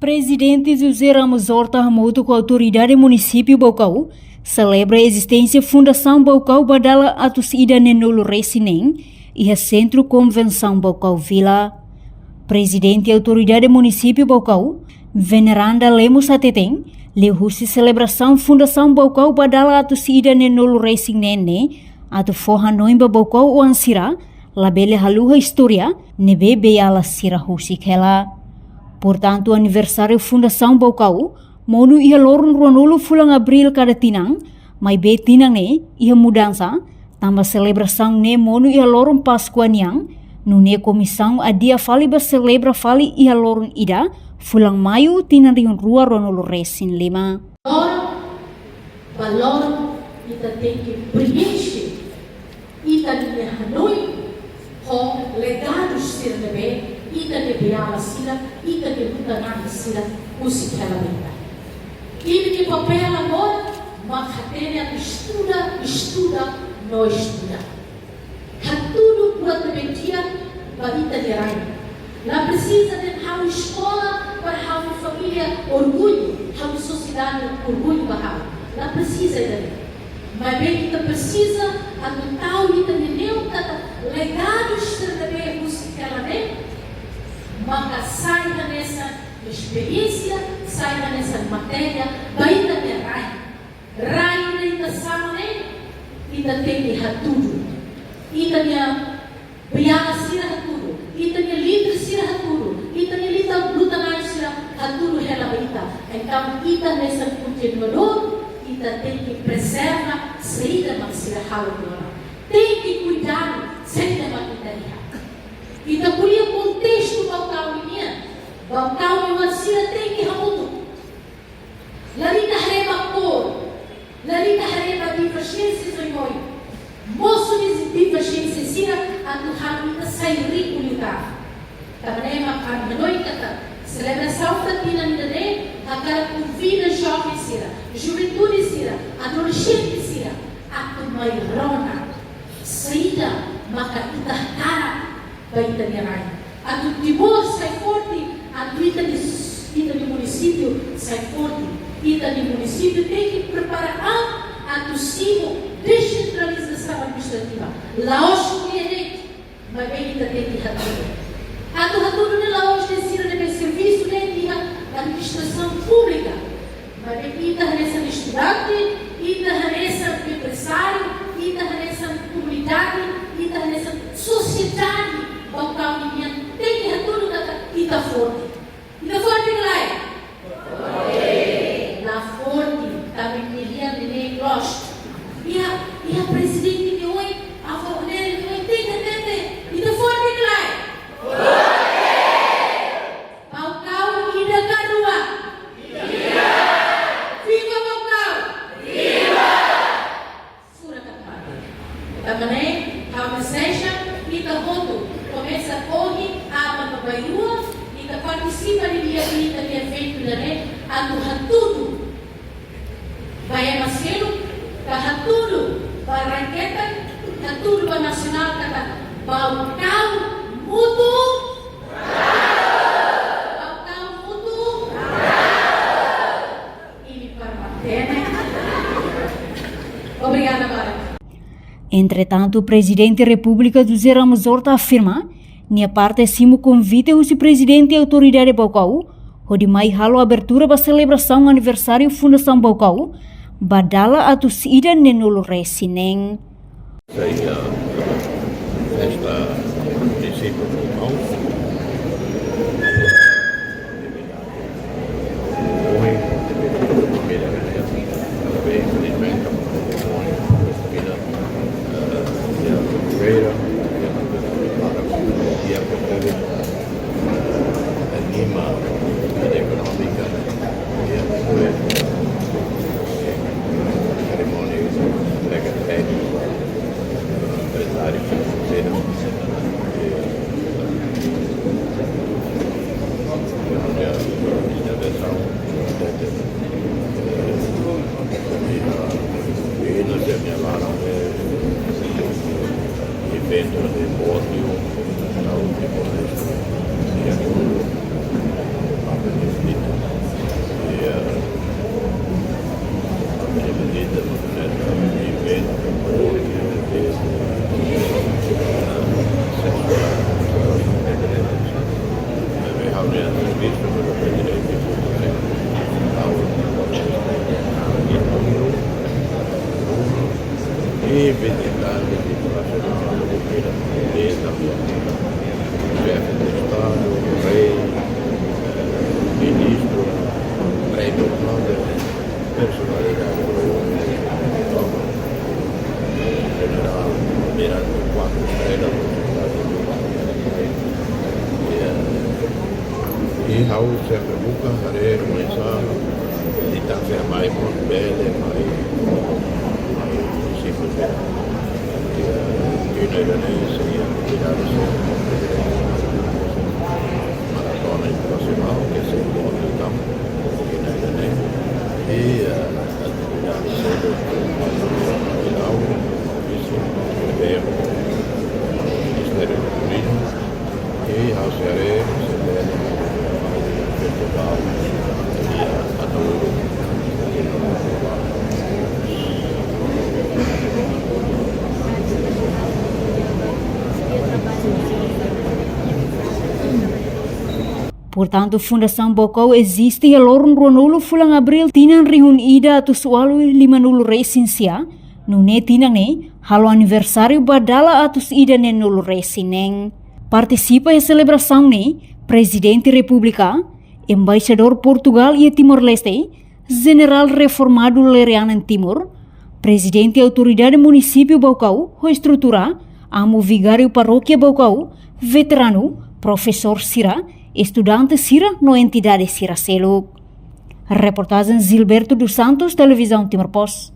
Presidente José Ramos Horta Hamoto com a autoridade município Baucau celebra a existência Fundação Baucau Badala Atus Ida Nenolo Resinen e a Centro Convenção Baucau Vila. Presidente e autoridade município Baucau, Veneranda Lemos Ateteng, leu-se celebração Fundação Baucau Badala Atus Ida Nenolo Resinen atu forra noimba Baucau o ansira, labele haluha história, nebe beala sira husikela. Portanto, o aniversário Fundação Baucau, monu ia lorun ronolo fulang abril kada tinang, mai be tinang ne, ia mudança, tamba celebração ne monu ia lorun Páscoa niang, nune comissão a dia fali ba celebra fali ia lorun ida, fulang maio tinang riun rua ronolo resin lima. Valor ita tem que preencher, ita de Hanoi, com legados ser nebe, ita de beala sila, ita de luta na sila, usi kela benda. Ele de papel agora, makatene estuda, não estuda. Hatudo buat betia, ita de rain. Lá precisa de uma escola para uma família orgulho, uma sociedade orgulho para lá precisa dele. Mas bem que precisa adotar o ita de neuta legados também musical né? Mas saia nessa experiência, saia nessa matéria, vai ter rai ita sama né? Ita tem de tudo, ita de biara sira tudo, ita de líder sira tudo, ita de luta na sira tudo ela ita. Então ita nessa continuador ita tem que preservar saída maksira halugora. Tem que cuidar saída maquitaria. Ita punya contexto Baucau ini, Baucau ni maksira tem que hamutu. Lari kahreba cor, lari kahreba divergência zoimoi. Moço de divergência sira atu hamita sairi kulita. Tamanema karmenoi kata. Celebração fatina nidane, aquela convida jovem sira, juventude sira, adolescente sira, atu mairona, saída maka itahara baita nirai. Atu timor sai forte, atu ita de município sai forte, ita de município tem que preparar atu simo descentralização administrativa. Laos que mas bem ita tem que hatudo. Hatudo de Laos de sira de serviço de administração pública. Mas ita nessa estudante, ita nessa empresário, ita nessa comunidade, ita nessa sociedade. Baucau tem que tudo ita forte. Ita forte que lá é? Na forte, também queria de gosto. E a presidente de hoje, a favor dele, tem que ita forte que lá é? Participa de dia que é feito né? A tudo vai Marcelo, a tudo para raqueta, a tudo para nacional, kata Baucau mutu, e para manter. Obrigada, Mara. Entretanto, o presidente da República José Ramos Horta afirma nia parte simo convite o presidente e autoridade Baucau, onde mai halo abertura para celebração aniversário Fundação Baucau, badala atus ida nenolo resinen. Esta princípio Baucau medida nessa evento e visitar chefe de Estado, rei, ministro, rei do mundo, personalidade general, mirando 4 estrelas dos Estados Unidos. E Raul sempre busca começar a distancia mais bela, mais simplesmente. Uniranense e a atividade maratona internacional, que é sempre o campo, Uniranense, e a atividade final, isso é o Ministério do Turismo, e ao Ceará, festival e a Touro. Portanto, Fundação Bocau existe e lorun ronolo fulang abril tinan rihun ida atu sualu 50 resinsia nune tinang ne halo aniversário badala atus ida ne nulu resineng. Participa em celebração ne Presidente República, Embaixador Portugal e Timor-Leste, General Reformado Lerianan Timor, Presidente Autoridade Município Bocau, ho estrutura, amo Vigário Paróquia Bocau, veterano, Professor Sira, estudante Sira no entidade Sira Seluk. Reportagem Gilberto dos Santos, Televisão Timor Post.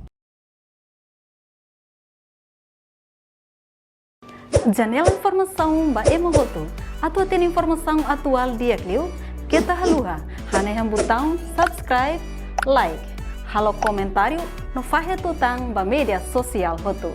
Janela informação ba emogoto. Atua tem informação atual dia Clio. Kita haluha. Haneham botão subscribe, like. Halo comentário no fahe tutang ba media sosial hotu.